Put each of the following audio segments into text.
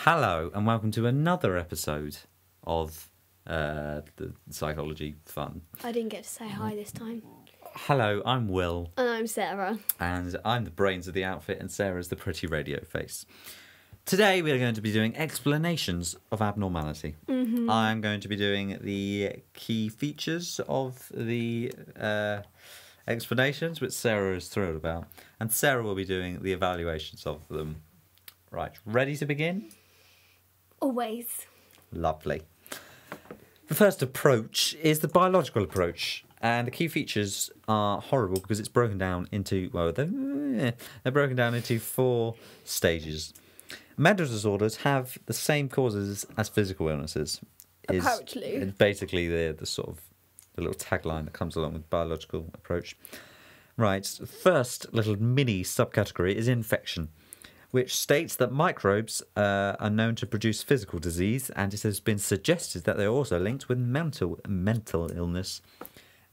Hello and welcome to another episode of the Psychology Fun. I didn't get to say hi this time. Hello, I'm Will. And I'm Sarah. And I'm the brains of the outfit and Sarah's the pretty radio face. Today we are going to be doing explanations of abnormality. I'm going to be doing the key features of the explanations, which Sarah is thrilled about. And Sarah will be doing the evaluations of them. Right, ready to begin? Always. Lovely. The first approach is the biological approach. And the key features are horrible because it's broken down into, well, they're broken down into 4 stages. Mental disorders have the same causes as physical illnesses. Apparently. It's basically the sort of the little tagline that comes along with biological approach. Right, first little mini subcategory is infection, which states that microbes are known to produce physical disease, and it has been suggested that they're also linked with mental illness,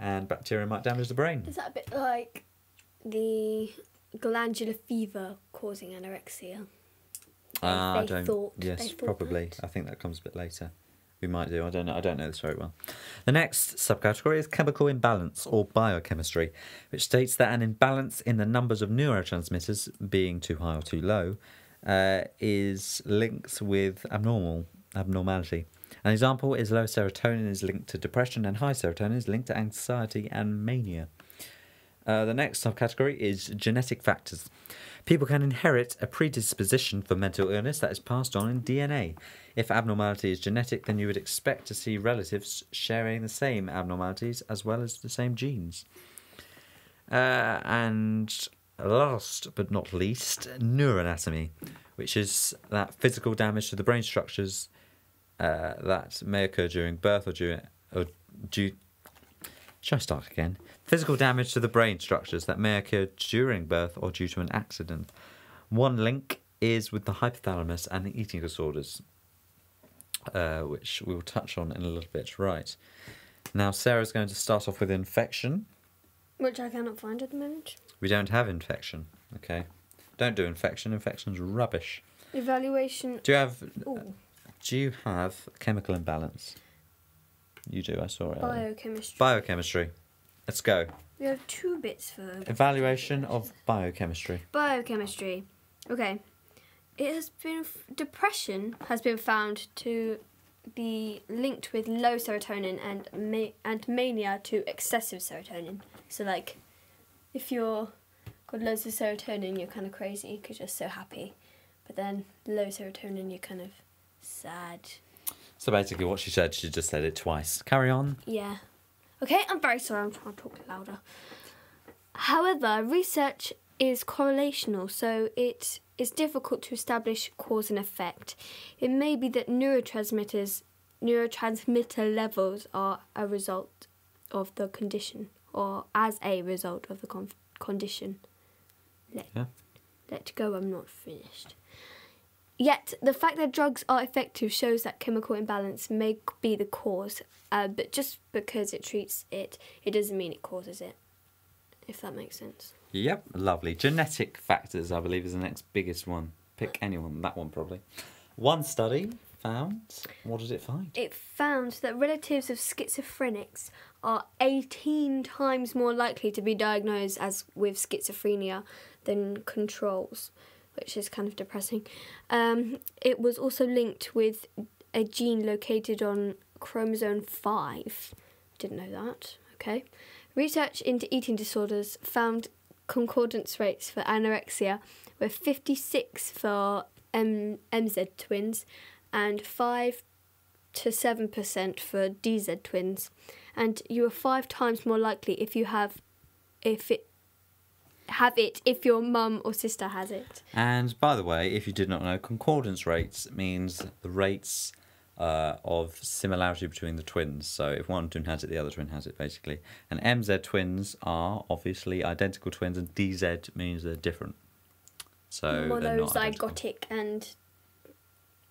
and bacteria might damage the brain. Is that a bit like the glandular fever causing anorexia? I don't. Thought Probably. that. I think that comes a bit later. We might do. I don't know. I don't know this very well. The next subcategory is chemical imbalance or biochemistry, which states that an imbalance in the numbers of neurotransmitters, being too high or too low, is linked with abnormality. An example is low serotonin is linked to depression and high serotonin is linked to anxiety and mania. The next subcategory is genetic factors. People can inherit a predisposition for mental illness that is passed on in DNA. If abnormality is genetic, then you would expect to see relatives sharing the same abnormalities as well as the same genes. And last but not least, neuroanatomy, which is that physical damage to the brain structures that may occur during birth or due. Shall I start again? Physical damage to the brain structures that may occur during birth or due to an accident. One link is with the hypothalamus and the eating disorders, which we'll touch on in a little bit. Right. Now, Sarah's going to start off with infection. Which I cannot find at the moment. We don't have infection. Okay. Don't do infection. Infection's rubbish. Evaluation. Do you have chemical imbalance? You do, I saw it. Biochemistry. Let's go. We have 2 bits for evaluation of biochemistry. Biochemistry. Okay. Depression has been found to be linked with low serotonin and mania to excessive serotonin. So, like, if you're got loads of serotonin, you're kind of crazy because you're so happy. But then low serotonin, you're kind of sad. So basically what she said, she just said it twice. Carry on. Yeah. Okay, I'm very sorry, I'm trying to talk louder. However, research is correlational, so it is difficult to establish cause and effect. It may be that neurotransmitter levels are a result of the condition, or as a result of the condition. Let go, I'm not finished. Yet, the fact that drugs are effective shows that chemical imbalance may be the cause, but just because it treats it, it doesn't mean it causes it, if that makes sense. Yep, lovely. Genetic factors, I believe, is the next biggest one. Pick anyone, that one probably. One study found, what did it find? It found that relatives of schizophrenics are 18 times more likely to be diagnosed with schizophrenia than controls, which is kind of depressing. It was also linked with a gene located on chromosome 5. Didn't know that. Okay. Research into eating disorders found concordance rates for anorexia were 56 for MZ twins and 5 to 7% for DZ twins. And you are 5 times more likely if your mum or sister has it. And by the way, if you did not know, concordance rates means the rates of similarity between the twins. So if one twin has it, the other twin has it, basically. And MZ twins are obviously identical twins, and DZ means they're different. So they're not monozygotic and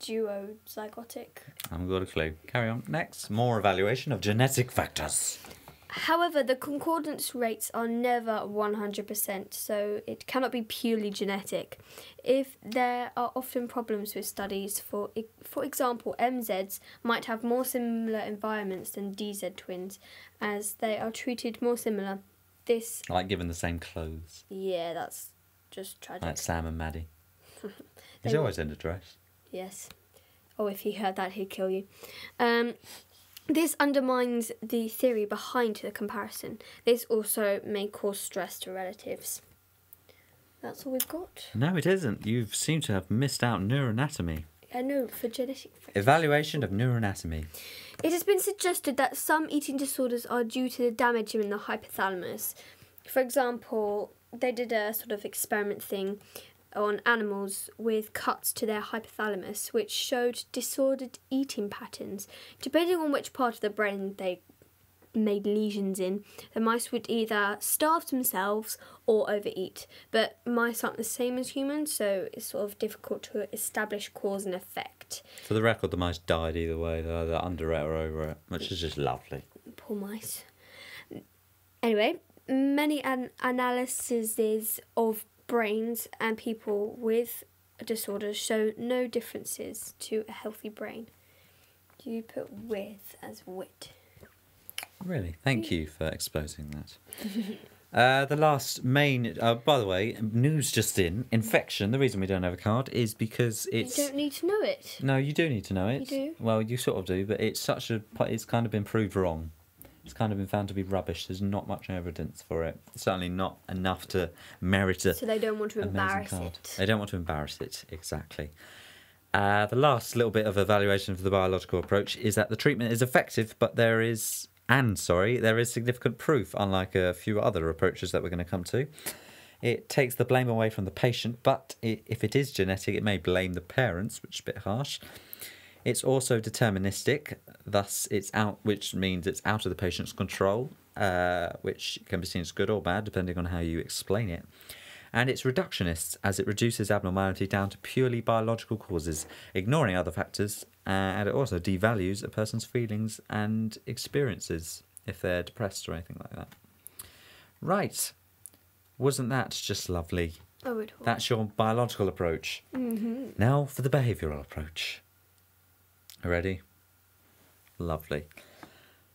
duozygotic. I haven't got a clue. Carry on. Next, more evaluation of genetic factors. However, the concordance rates are never 100%, so it cannot be purely genetic. If there are often problems with studies, for example, MZs might have more similar environments than DZ twins, as they are treated more similar. This... Like given the same clothes. Yeah, that's just tragic. Like Sam and Maddie. He's always in a dress. Yes. Oh, if he heard that, he'd kill you. This undermines the theory behind the comparison. This also may cause stress to relatives. That's all we've got. No, it isn't. You seem to have missed out neuroanatomy. I know, for genetic... Evaluation of neuroanatomy. It has been suggested that some eating disorders are due to the damage in the hypothalamus. For example, they did a sort of experiment thing on animals with cuts to their hypothalamus, which showed disordered eating patterns. Depending on which part of the brain they made lesions in, the mice would either starve themselves or overeat. But mice aren't the same as humans, so it's sort of difficult to establish cause and effect. For the record, the mice died either way. They're either under it or over it, which is just lovely. Poor mice. Anyway, many analyses of brains and people with disorders show no differences to a healthy brain. Do you put with as wit? Really? Thank you for exposing that. The last main... by the way, news just in. Infection. The reason we don't have a card is because it's... You don't need to know it. No, you do need to know it. You do? Well, you sort of do, but it's such a... It's kind of been proved wrong. It's kind of been found to be rubbish. There's not much evidence for it. Certainly not enough to merit a... So they don't want to embarrass card. it. They don't want to embarrass it, exactly. The last little bit of evaluation for the biological approach is that the treatment is effective, but there is significant proof, unlike a few other approaches that we're going to come to. It takes the blame away from the patient, but if it is genetic, it may blame the parents, which is a bit harsh. It's also deterministic, thus which means it's out of the patient's control, which can be seen as good or bad, depending on how you explain it. And it's reductionist, as it reduces abnormality down to purely biological causes, ignoring other factors, and it also devalues a person's feelings and experiences if they're depressed or anything like that. Right. Wasn't that just lovely? Oh, it was. That's your biological approach. Mm-hmm. Now for the behavioural approach. Ready? Lovely.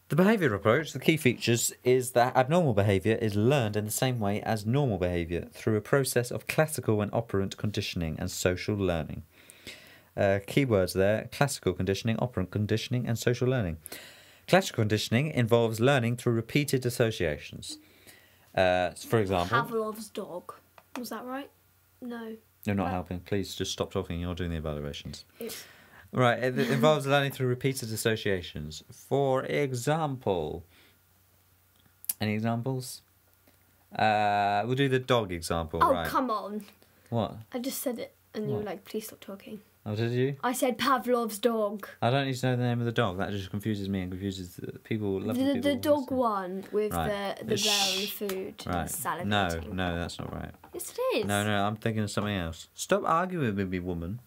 The behavioural approach, the key features is that abnormal behaviour is learned in the same way as normal behaviour through a process of classical and operant conditioning and social learning. Key words there, classical conditioning, operant conditioning and social learning. Classical conditioning involves learning through repeated associations. For example... Pavlov's dog. Was that right? No. You're not helping. Please just stop talking. You're doing the evaluations. It's... Right, it involves learning through repeated associations. For example... Any examples? We'll do the dog example, right? Oh, come on. What? I just said it, and you What? were like, please stop talking. Oh, did you? I said Pavlov's dog. I don't need to know the name of the dog. That just confuses me and confuses the people. Lovely people The dog listening. one with Right. the bear and the food. Right. Salivating. No, that's not right. Yes, it is. No, I'm thinking of something else. Stop arguing with me, woman.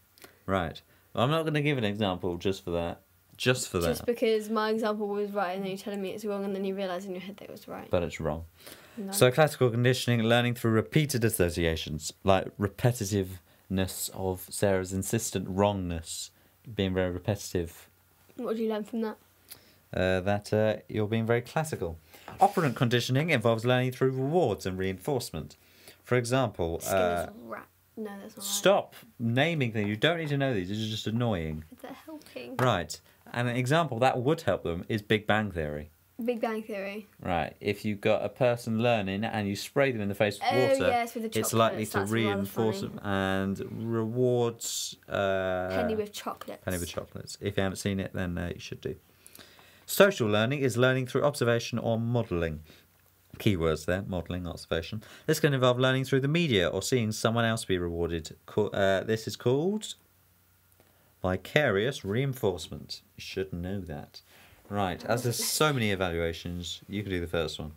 Right. Well, I'm not going to give an example just for that. Just for that. Just because my example was right and then you're telling me it's wrong and then you realise in your head that it was right. But it's wrong. No. So classical conditioning, learning through repeated associations, like repetitiveness of Sarah's insistent wrongness, being very repetitive. What did you learn from that? That you're being very classical. Operant conditioning involves learning through rewards and reinforcement. For example... Skinner's rat. No, that's not right. Stop naming things. You don't need to know these. This is just annoying. Is that helping? Right. And an example that would help them is Big Bang Theory. Big Bang Theory. Right. If you've got a person learning and you spray them in the face with water, yes, with the it's chocolates, likely to that's rather reinforce funny. them and rewards... Penny with chocolates. Penny with chocolates. If you haven't seen it, then you should do. Social learning is learning through observation or modelling. Keywords there, modelling, observation. This can involve learning through the media or seeing someone else be rewarded. This is called vicarious reinforcement. You should know that. Right, as there's so many evaluations, you can do the first one.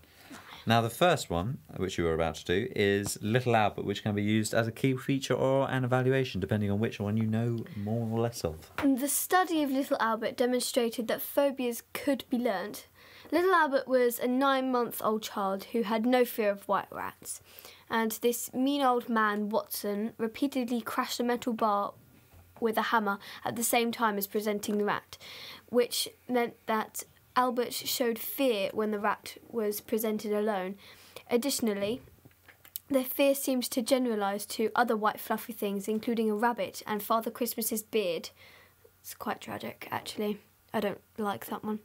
Now the first one, which you were about to do, is Little Albert, which can be used as a key feature or an evaluation, depending on which one you know more or less of. The study of Little Albert demonstrated that phobias could be learnt. Little Albert was a 9-month-old child who had no fear of white rats. And this mean old man, Watson, repeatedly crashed a metal bar with a hammer at the same time as presenting the rat, which meant that Albert showed fear when the rat was presented alone. Additionally, the fear seemed to generalise to other white fluffy things, including a rabbit and Father Christmas's beard. It's quite tragic, actually. I don't like that one.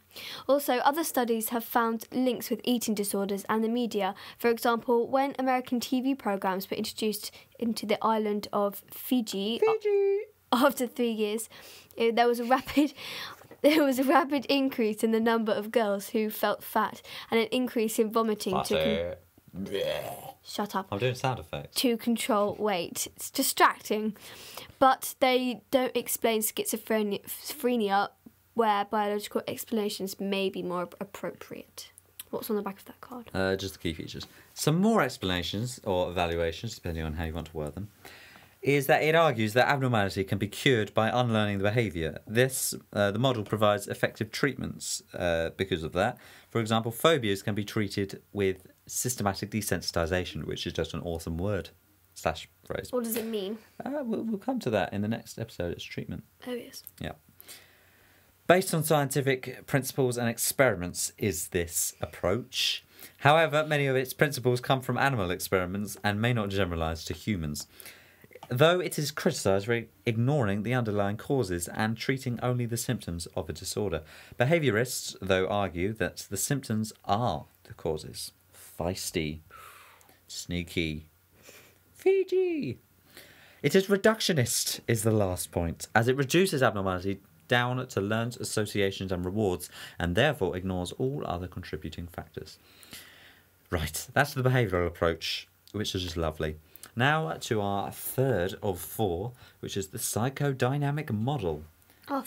Also, other studies have found links with eating disorders and the media. For example, when American TV programmes were introduced into the island of Fiji. After 3 years, there was a rapid increase in the number of girls who felt fat and an increase in vomiting Shut up. I'm doing sound effects. To control weight. It's distracting. But they don't explain schizophrenia, where biological explanations may be more appropriate. What's on the back of that card? Just the key features. Some more explanations, or evaluations, depending on how you want to word them, is that it argues that abnormality can be cured by unlearning the behaviour. The model provides effective treatments because of that. For example, phobias can be treated with systematic desensitisation, which is just an awesome word / phrase. What does it mean? We'll come to that in the next episode. It's treatment. Oh, yes. Yeah. Based on scientific principles and experiments is this approach. However, many of its principles come from animal experiments and may not generalise to humans. Though it is criticised for ignoring the underlying causes and treating only the symptoms of a disorder. Behaviourists, though, argue that the symptoms are the causes. Feisty. Sneaky. Fiji. It is reductionist, is the last point, as it reduces abnormality down to learned associations and rewards, and therefore ignores all other contributing factors. Right, that's the behavioural approach, which is just lovely. Now to our third of 4, which is the psychodynamic model,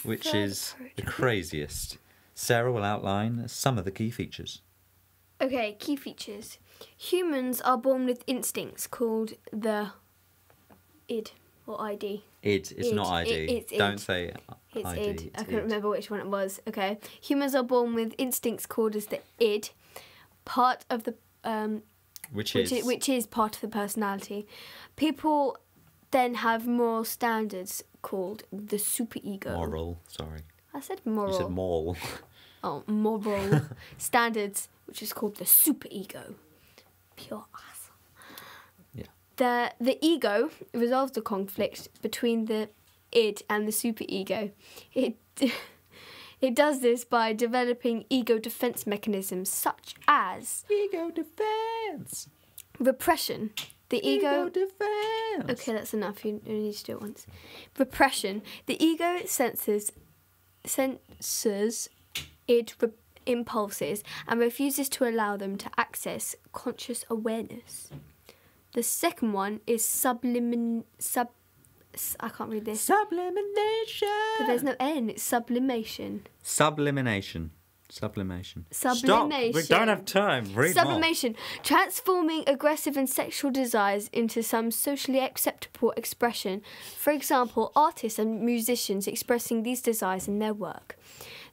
which is the craziest. Sarah will outline some of the key features. Okay, key features. Humans are born with instincts called the id or ID. Id, it's not ID. It's Don't id. say It's ID. id. I It's couldn't remember which one it was. Okay. Humans are born with instincts called as the id, part of the which is part of the personality. People then have moral standards called the superego. Moral, sorry. I said moral. You said moral. Oh, moral standards, which is called the superego. Pure ass. Yeah. The ego resolves the conflict between the id and the superego. It does this by developing ego defense mechanisms such as Ego defense. repression. The ego defense. Okay, that's enough. You need to do it once. Repression. The ego censors id impulses and refuses to allow them to access conscious awareness. The second one is I can't read this. Sublimation. But there's no N. It's sublimation. Sublimation. Sublimation. Stop. We don't have time. Read Sublimation. Transforming aggressive and sexual desires into some socially acceptable expression. For example, artists and musicians expressing these desires in their work.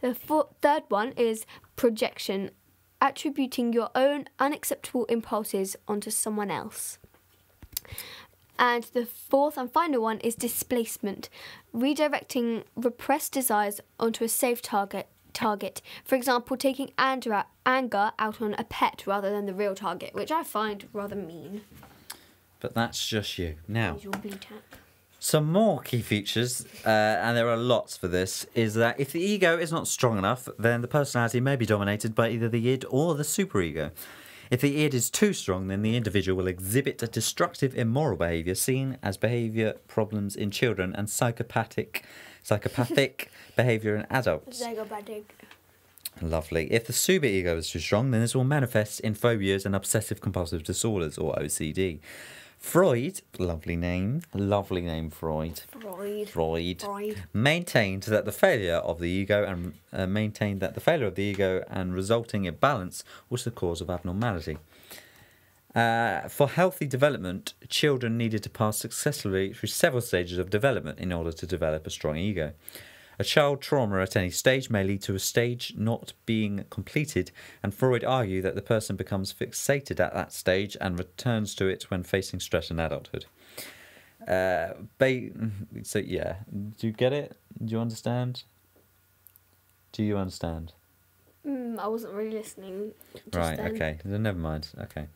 The third one is projection. Attributing your own unacceptable impulses onto someone else. And the fourth and final one is displacement. Redirecting repressed desires onto a safe target. For example, taking anger out on a pet rather than the real target, which I find rather mean. But that's just you. Now, Here's your B-tap. some more key features, and there are lots for this, is that if the ego is not strong enough, then the personality may be dominated by either the id or the superego. If the id is too strong, then the individual will exhibit a destructive, immoral behaviour seen as behaviour problems in children and psychopathic behaviour in adults. Lovely. If the superego is too strong, then this will manifest in phobias and obsessive-compulsive disorders, or OCD. Freud, lovely name Freud. Maintained that the failure of the ego and resulting imbalance was the cause of abnormality. For healthy development, children needed to pass successfully through several stages of development in order to develop a strong ego. A child trauma at any stage may lead to a stage not being completed, and Freud argued that the person becomes fixated at that stage and returns to it when facing stress in adulthood. So yeah, do you get it? Do you understand? Do you understand? I wasn't really listening. Right, then. okay. Never mind. Okay.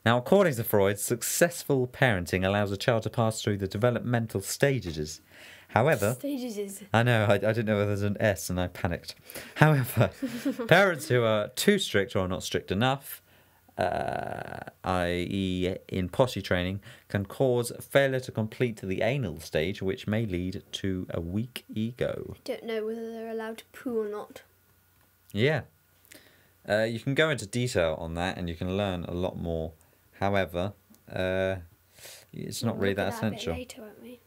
Now, according to Freud, successful parenting allows a child to pass through the developmental stages. However, I know, I didn't know whether there's an S and I panicked. However, parents who are too strict or not strict enough, i.e. in potty training, can cause failure to complete the anal stage, which may lead to a weak ego. I don't know whether they're allowed to poo or not. Yeah. You can go into detail on that and you can learn a lot more. However, it's not really that essential. A bit later, won't we?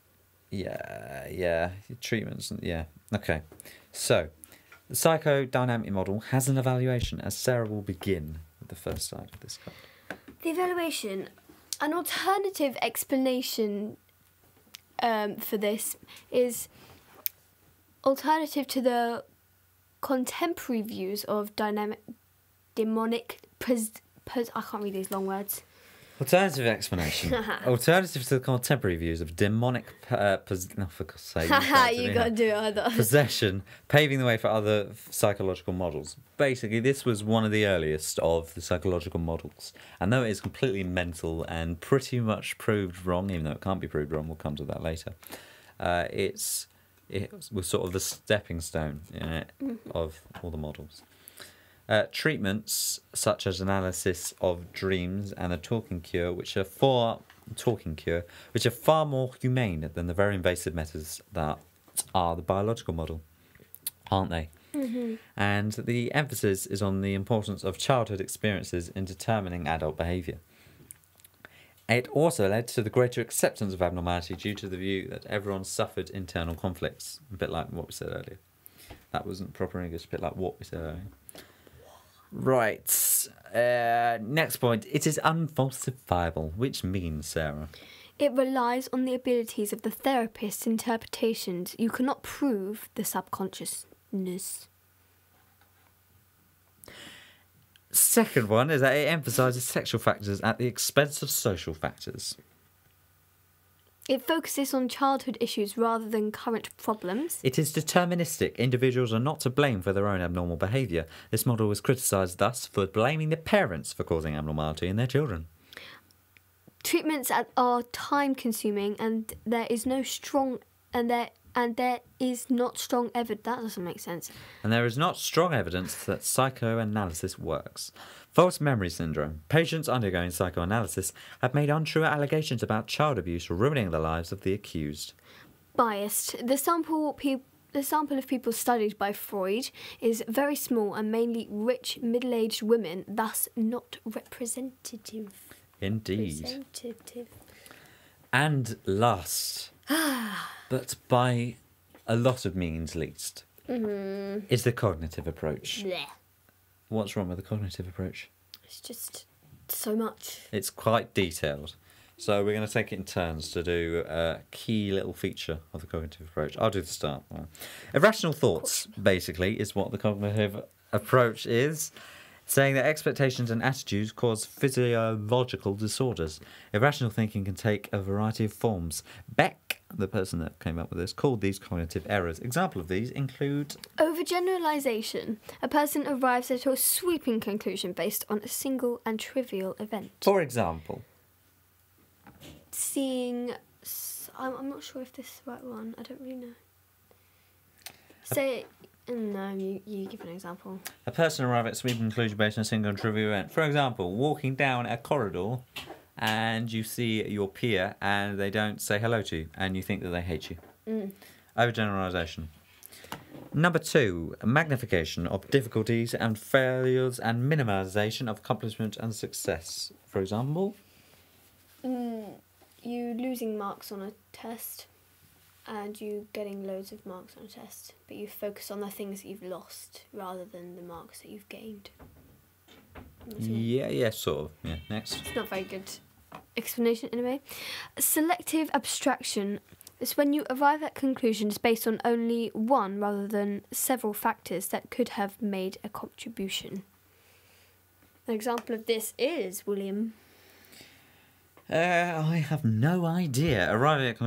Yeah. Treatments, yeah. Okay. So, the psychodynamic model has an evaluation, as Sarah will begin with the first side of this card. The evaluation, an alternative explanation for this is alternative to the contemporary views of demonic I can't read these long words. Alternative explanation. Alternative to the contemporary views of demonic for God's sake. You got to do it either. Possession, paving the way for other psychological models. Basically, this was one of the earliest of the psychological models. And though it is completely mental and pretty much proved wrong, even though it can't be proved wrong, we'll come to that later, it was sort of the stepping stone of all the models. Treatments such as analysis of dreams and a talking cure, which are far more humane than the very invasive methods that are the biological model, aren't they? Mm-hmm. And the emphasis is on the importance of childhood experiences in determining adult behaviour. It also led to the greater acceptance of abnormality due to the view that everyone suffered internal conflicts, a bit like what we said earlier. That wasn't proper English, a bit like what we said earlier. Right. Next point. It is unfalsifiable, which means, Sarah? It relies on the abilities of the therapist's interpretations. You cannot prove the subconsciousness. Second one is that it emphasises sexual factors at the expense of social factors. It focuses on childhood issues rather than current problems. It is deterministic. Individuals are not to blame for their own abnormal behaviour. This model was criticised thus for blaming the parents for causing abnormality in their children. Treatments are time-consuming, and there is not strong evidence. That doesn't make sense. And there is not strong evidence that psychoanalysis works. False memory syndrome. Patients undergoing psychoanalysis have made untrue allegations about child abuse, ruining the lives of the accused. Biased. The sample of people studied by Freud is very small and mainly rich, middle-aged women, thus not representative. Indeed. Representative. And last, but by a lot of means least, is the cognitive approach. Blech. What's wrong with the cognitive approach? It's just so much. It's quite detailed. So we're going to take it in turns to do a key little feature of the cognitive approach. I'll do the start. Irrational thoughts, basically, is what the cognitive approach is, saying that expectations and attitudes cause physiological disorders. Irrational thinking can take a variety of forms. Beck, the person that came up with this, called these cognitive errors. Example of these include... Overgeneralization. A person arrives at a sweeping conclusion based on a single and trivial event. For example? Seeing... I'm not sure if this is the right one. I don't really know. Say... No, you give an example. A person arrives at a sweeping conclusion based on a single and trivial event. For example, walking down a corridor and you see your peer and they don't say hello to you and you think that they hate you. Overgeneralisation. Number 2, magnification of difficulties and failures and minimisation of accomplishment and success. For example? You losing marks on a test and you getting loads of marks on a test, but you focus on the things that you've lost rather than the marks that you've gained. Yeah, sort of. Yeah, next. It's not very good explanation in a way. Selective abstraction. It's when you arrive at conclusions based on only one rather than several factors that could have made a contribution. An example of this is, William. I have no idea. Arriving at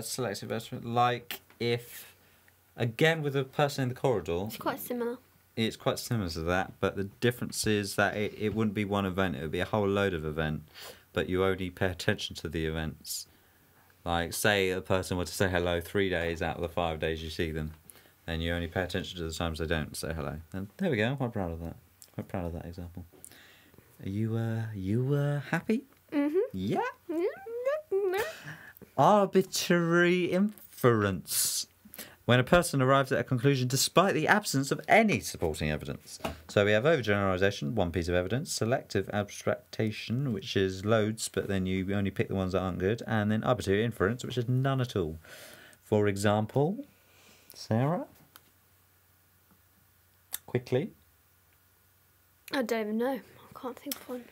selective estimate, like if, again with the person in the corridor, It's quite similar. it's quite similar to that, but the difference is that it wouldn't be one event, it would be a whole load of events, but you only pay attention to the events. Like, say a person were to say hello 3 days out of the 5 days you see them, and you only pay attention to the times they don't say hello. And there we go, I'm quite proud of that. Quite proud of that example. Are you happy? Mm-hmm. Yeah. Arbitrary inference. When a person arrives at a conclusion despite the absence of any supporting evidence. So we have overgeneralization, one piece of evidence, selective abstractation, which is loads, but then you only pick the ones that aren't good, and then arbitrary inference, which is none at all. For example, Sarah? Quickly. I don't even know. I can't think of one.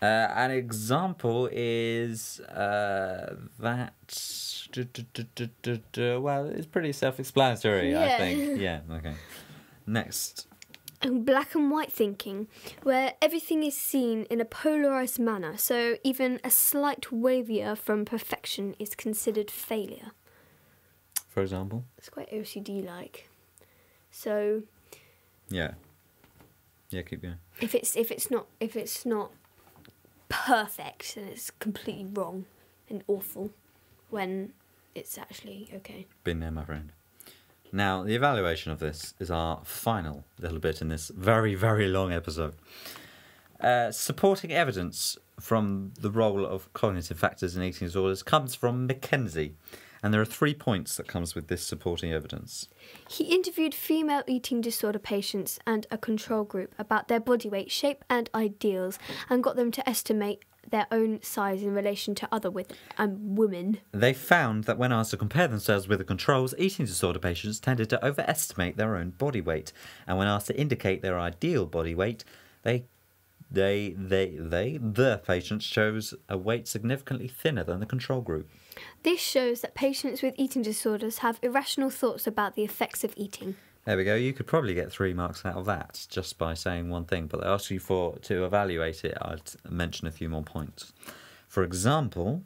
An example is that... Well, it's pretty self-explanatory, I Yeah. think. Yeah, okay. Next. Black and white thinking, where everything is seen in a polarised manner, so even a slight wavier from perfection is considered failure. For example? It's quite OCD-like. So Yeah. Yeah, keep going. if it's not perfect, then it's completely wrong and awful. When it's actually okay. Been there, my friend. Now, the evaluation of this is our final little bit in this very, very long episode. Supporting evidence from the role of cognitive factors in eating disorders comes from Mackenzie. And there are 3 points that comes with this supporting evidence. He interviewed female eating disorder patients and a control group about their body weight, shape and ideals, and got them to estimate their own size in relation to other women. They found that when asked to compare themselves with the controls, eating disorder patients tended to overestimate their own body weight. And when asked to indicate their ideal body weight, the patients chose a weight significantly thinner than the control group. This shows that patients with eating disorders have irrational thoughts about the effects of eating. There we go. You could probably get 3 marks out of that just by saying one thing, but they ask you to evaluate it. I'd mention a few more points. For example,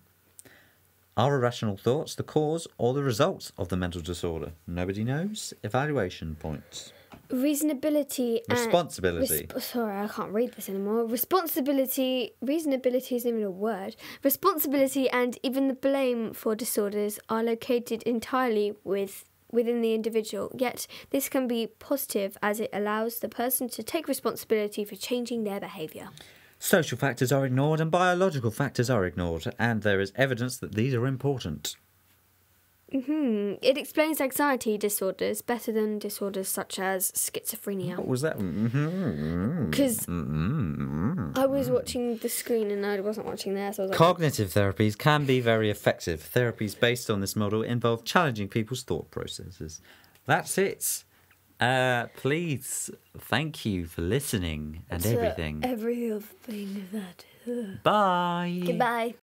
are irrational thoughts the cause or the result of the mental disorder? Nobody knows. Evaluation points. Reasonability and... Responsibility. Sorry, I can't read this anymore. Reasonability isn't even a word. Responsibility and even the blame for disorders are located entirely within the individual, yet this can be positive as it allows the person to take responsibility for changing their behaviour. Social factors are ignored and biological factors are ignored, and there is evidence that these are important. It explains anxiety disorders better than disorders such as schizophrenia. What was that? Because I was watching the screen and I wasn't watching there, so I was like... Cognitive therapies can be very effective. Therapies based on this model involve challenging people's thought processes. That's it. Please, thank you for listening and everything. Every other thing of that. Bye. Goodbye.